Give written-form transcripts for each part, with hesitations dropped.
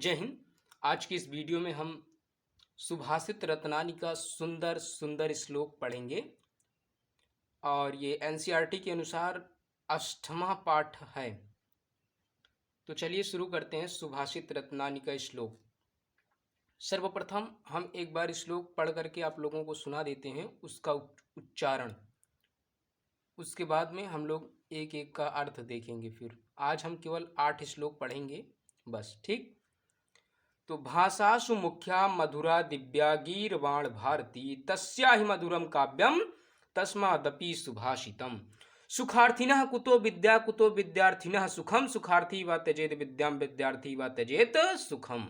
जय हिंद। आज की इस वीडियो में हम सुभाषित रत्नानी का सुंदर सुंदर श्लोक पढ़ेंगे और ये एनसीईआरटी के अनुसार अष्टमा पाठ है। तो चलिए शुरू करते हैं सुभाषित रत्नानी का श्लोक। सर्वप्रथम हम एक बार श्लोक पढ़ करके आप लोगों को सुना देते हैं उसका उच्चारण। उसके बाद में हम लोग एक एक का अर्थ देखेंगे। फिर आज हम केवल 8 श्लोक पढ़ेंगे बस, ठीक। तो भाषासु मुख्या मधुरा दिव्या गीर्वाण भारती तस्या हि मधुरम काव्यम तस्मादपि सुभाषितम। सुखार्थिनः कुतो विद्या कुतो विद्यार्थिनः सुखम सुखार्थी वा त्यजेत विद्याम विद्यार्थी वा त्यजेत सुखम।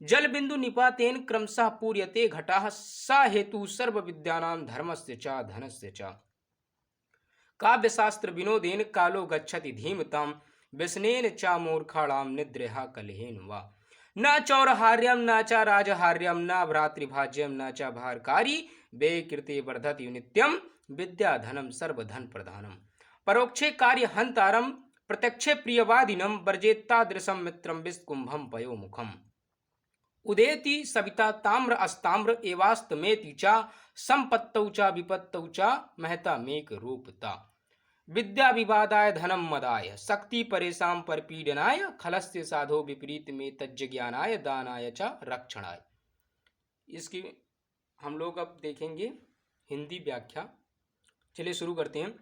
जल बिंदु निपातेन क्रमशः पूर्यते घटाः सा हेतु सर्व विद्यानां धर्मस्य च धनस्य च। काव्यशास्त्र विनोदेन कालो गच्छति धीमतां व्यसनेन च मूर्खाणां निद्रया कलहेन वा। न चौरहार्यम न च राजहार्यम न भ्रातृभाज्यम न च भारकारी वे कीर्ति वर्धति नित्यम विद्या धनम सर्वधन प्रधानम। परोक्षे कार्य हंतारम प्रत्यक्षे प्रियवादिनम वर्जेत्तादृशम मित्रम विस्कुंभम पयोमुखम। उदेति सविता ताम्र अस्ताम्र एवास्तमेति च संपत्तौ च विपत्तौ च महता मेक रूपता। विद्या विवादाय धनम मदाय शक्ति परेशान परपीडनाय खलस्य साधो विपरीत में तज्ज्ञानाय दानाय च रक्षणाय। इसकी हम लोग अब देखेंगे हिंदी व्याख्या। चलिए शुरू करते हैं।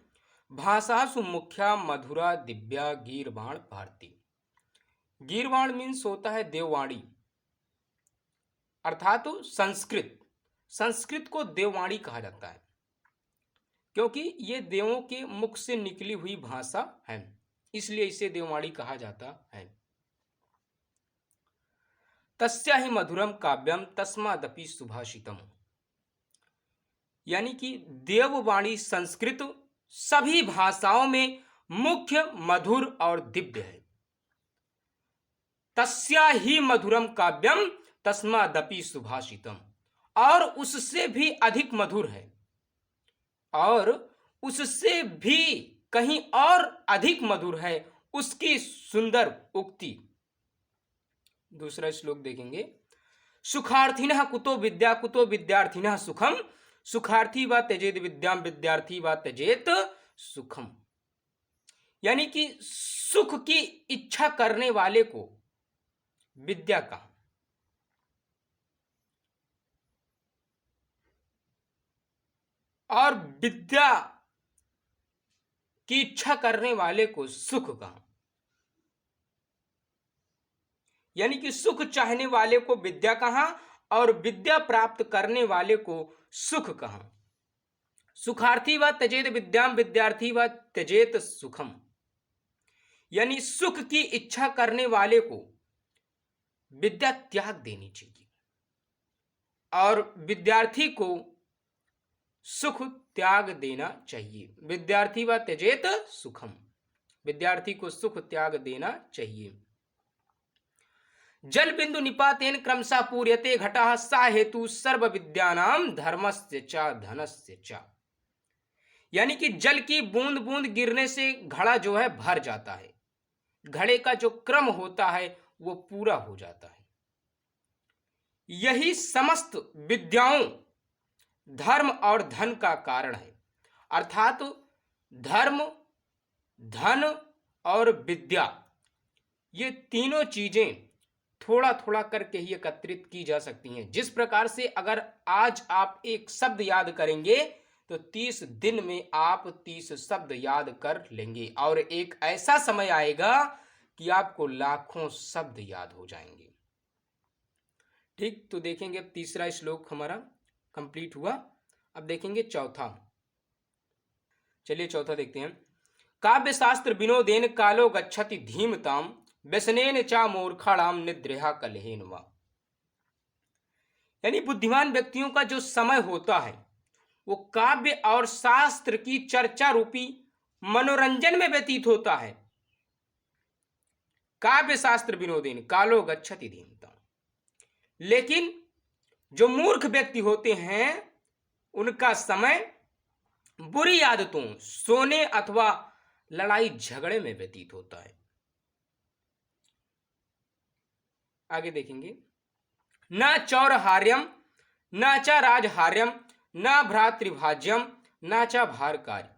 भाषासु मुख्या मधुरा दिव्या गीर्वाण भारती। गीर्वाण मीन्स होता है देववाणी, अर्थात संस्कृत। संस्कृत को देववाणी कहा जाता है क्योंकि ये देवों के मुख से निकली हुई भाषा है, इसलिए इसे देववाणी कहा जाता है। तस्या ही मधुरम काव्यम तस्मादपि सुभाषितम, यानी कि देववाणी संस्कृत सभी भाषाओं में मुख्य मधुर और दिव्य है। तस्या ही मधुरम काव्यम तस्मादपि सुभाषितम, और उससे भी अधिक मधुर है और उससे भी कहीं और अधिक मधुर है उसकी सुंदर उक्ति। दूसरा श्लोक देखेंगे। सुखार्थिनः कुतो विद्या कुतो विद्यार्थिनः सुखम सुखार्थी वा त्यजेत विद्याम विद्यार्थी वा त्यजेत सुखम। यानी कि सुख की इच्छा करने वाले को विद्या कहाँ और विद्या की इच्छा करने वाले को सुख कहां। यानी कि सुख चाहने वाले को विद्या कहां और विद्या प्राप्त करने वाले को सुख कहां। सुखार्थी व त्यजेत विद्याम विद्यार्थी व त्यजेत सुखम, यानी सुख की इच्छा करने वाले को विद्या त्याग देनी चाहिए और विद्यार्थी को सुख त्याग देना चाहिए। विद्यार्थी व त्यजेत सुखम, विद्यार्थी को सुख त्याग देना चाहिए। जल बिंदु निपातेन क्रमशः पूर्यते घटाः सा हेतु सर्व विद्यानां धर्मस्य च धनस्य च। यानी कि जल की बूंद बूंद गिरने से घड़ा जो है भर जाता है, घड़े का जो क्रम होता है वो पूरा हो जाता है। यही समस्त विद्याओं धर्म और धन का कारण है, अर्थात धर्म, धन और विद्या, ये तीनों चीजें थोड़ा थोड़ा करके ही एकत्रित की जा सकती हैं। जिस प्रकार से अगर आज आप एक शब्द याद करेंगे तो 30 दिन में आप 30 शब्द याद कर लेंगे और एक ऐसा समय आएगा कि आपको लाखों शब्द याद हो जाएंगे। ठीक, तो देखेंगे अब तीसरा श्लोक हमारा कंप्लीट हुआ। अब देखेंगे चौथा। चलिए चौथा देखते हैं। काव्य शास्त्र विनोदेन कालो गच्छति धीमताम व्यसनेन च मूर्खाणाम निद्रया कलहेन वा। यानी बुद्धिमान व्यक्तियों का जो समय होता है वो काव्य और शास्त्र की चर्चा रूपी मनोरंजन में व्यतीत होता है। काव्य शास्त्र विनोदेन कालो गच्छति धीमताम, लेकिन जो मूर्ख व्यक्ति होते हैं उनका समय बुरी आदतों, सोने अथवा लड़ाई झगड़े में व्यतीत होता है। आगे देखेंगे। न चौरहार्यम न च राजहार्यम न भ्रातृभाज्यम न च भारकारी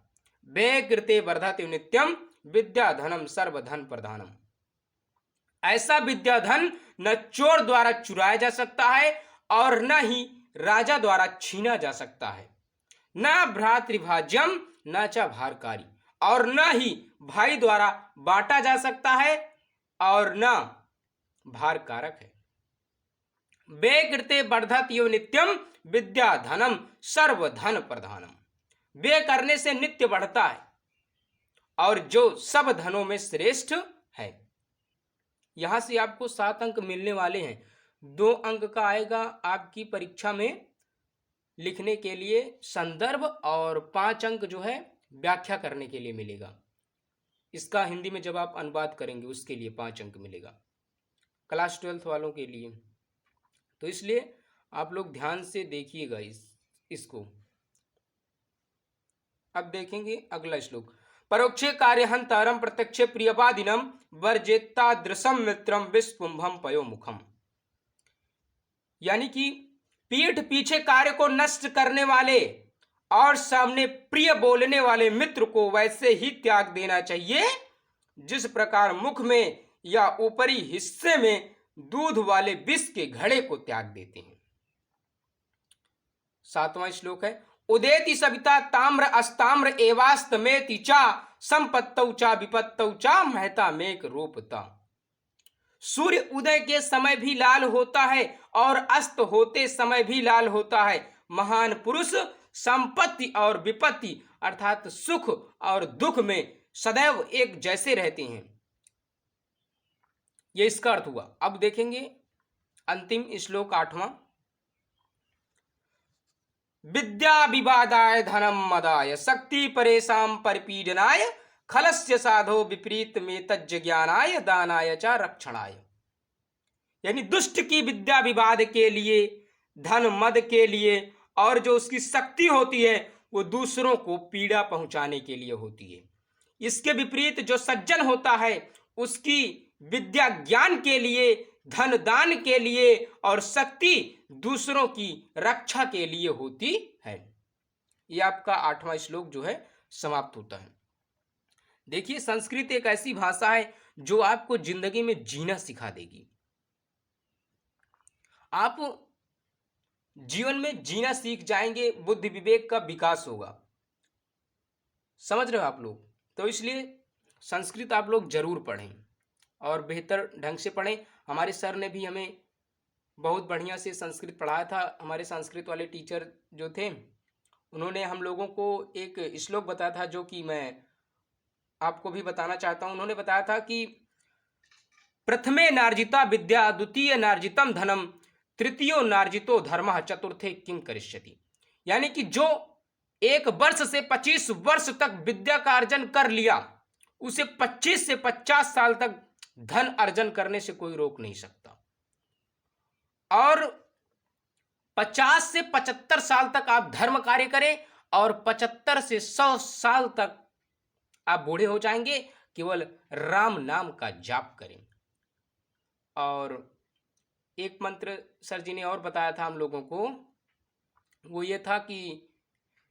वे कृते वर्धते नित्यम विद्याधनम सर्वधन प्रधानम। ऐसा विद्याधन न चोर द्वारा चुराया जा सकता है और न ही राजा द्वारा छीना जा सकता है, न भ्रातृभाज्यम न च भारकारी, और न ही भाई द्वारा बांटा जा सकता है और न भारकारक है। वे कृते वर्धत यो नित्यम विद्याधनम सर्वधन प्रधानम। वे करने से नित्य बढ़ता है और जो सब धनों में श्रेष्ठ है। यहां से आपको 7 अंक मिलने वाले हैं। 2 अंक का आएगा आपकी परीक्षा में लिखने के लिए संदर्भ, और 5 अंक जो है व्याख्या करने के लिए मिलेगा। इसका हिंदी में जब आप अनुवाद करेंगे उसके लिए 5 अंक मिलेगा क्लास 12 वालों के लिए। तो इसलिए आप लोग ध्यान से देखिएगा इसको। अब देखेंगे अगला श्लोक। परोक्षे कार्यहंतारम प्रत्यक्षे प्रियवादिनम वर्जेत्तादृशम मित्रम विस्पुंभम पयोमुखम। यानी कि पीठ पीछे कार्य को नष्ट करने वाले और सामने प्रिय बोलने वाले मित्र को वैसे ही त्याग देना चाहिए जिस प्रकार मुख में या ऊपरी हिस्से में दूध वाले विष के घड़े को त्याग देते हैं। 7वां श्लोक है। उदेति सविता ताम्र अस्ताम्र एवास्तमेति चा संपत्तौ चा विपत्तौ चा महता मेक रूपता। सूर्य उदय के समय भी लाल होता है और अस्त होते समय भी लाल होता है। महान पुरुष संपत्ति और विपत्ति अर्थात सुख और दुख में सदैव एक जैसे रहते हैं। यह इसका अर्थ हुआ। अब देखेंगे अंतिम श्लोक 8वां। विद्या विवादाय धनम मदाय शक्ति परेशान परिपीडनाय खलस्य साधो विपरीत में तज्ज ज्ञानाय दानाय च रक्षणाय। यानी दुष्ट की विद्या विवाद के लिए, धन मद के लिए, और जो उसकी शक्ति होती है वो दूसरों को पीड़ा पहुंचाने के लिए होती है। इसके विपरीत जो सज्जन होता है उसकी विद्या ज्ञान के लिए, धन दान के लिए और शक्ति दूसरों की रक्षा के लिए होती है। यह आपका 8वां श्लोक जो है समाप्त होता है। देखिए संस्कृत एक ऐसी भाषा है जो आपको जिंदगी में जीना सिखा देगी। आप जीवन में जीना सीख जाएंगे, बुद्धि विवेक का विकास होगा। समझ रहे हो आप लोग? तो इसलिए संस्कृत आप लोग जरूर पढ़ें और बेहतर ढंग से पढ़ें। हमारे सर ने भी हमें बहुत बढ़िया से संस्कृत पढ़ाया था। हमारे संस्कृत वाले टीचर जो थे उन्होंने हम लोगों को एक श्लोक बताया था जो कि मैं आपको भी बताना चाहता हूं। उन्होंने बताया था कि प्रथमे नार्जिता विद्या द्वितीय नार्जितम धनम तृतीयो नार्जितो धर्मः चतुर्थे किं करिष्यति। यानी कि जो 1 वर्ष से 25 वर्ष तक विद्या का अर्जन कर लिया उसे 25 से 50 साल तक धन अर्जन करने से कोई रोक नहीं सकता, और 50 से 75 साल तक आप धर्म कार्य करें और 75 से 100 साल तक आप बूढ़े हो जाएंगे, केवल राम नाम का जाप करें। और एक मंत्र सर जी ने और बताया था हम लोगों को, वो ये था कि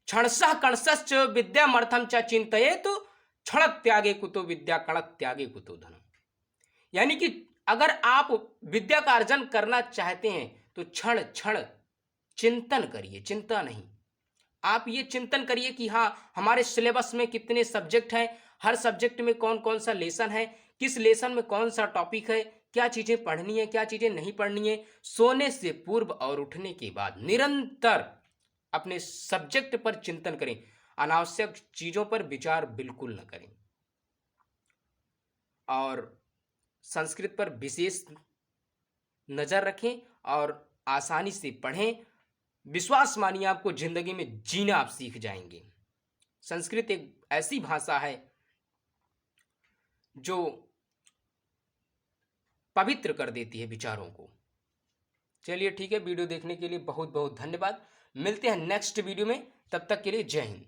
क्षणशः कणशश्च विद्यामर्थम च चिंतयेत क्षण त्यागे कुतो विद्या कण त्यागे कुतो धन। यानी कि अगर आप विद्या का अर्जन करना चाहते हैं तो क्षण क्षण चिंतन करिए, चिंता नहीं। आप ये चिंतन करिए कि हाँ हमारे सिलेबस में कितने सब्जेक्ट हैं, हर सब्जेक्ट में कौन कौन सा लेसन है, किस लेसन में कौन सा टॉपिक है, क्या चीजें पढ़नी है, क्या चीजें नहीं पढ़नी है। सोने से पूर्व और उठने के बाद निरंतर अपने सब्जेक्ट पर चिंतन करें, अनावश्यक चीजों पर विचार बिल्कुल न करें, और संस्कृत पर विशेष नजर रखें और आसानी से पढ़ें। विश्वास मानिए आपको जिंदगी में जीना आप सीख जाएंगे। संस्कृत एक ऐसी भाषा है जो पवित्र कर देती है विचारों को। चलिए ठीक है, वीडियो देखने के लिए बहुत बहुत धन्यवाद। मिलते हैं नेक्स्ट वीडियो में, तब तक के लिए जय हिंद।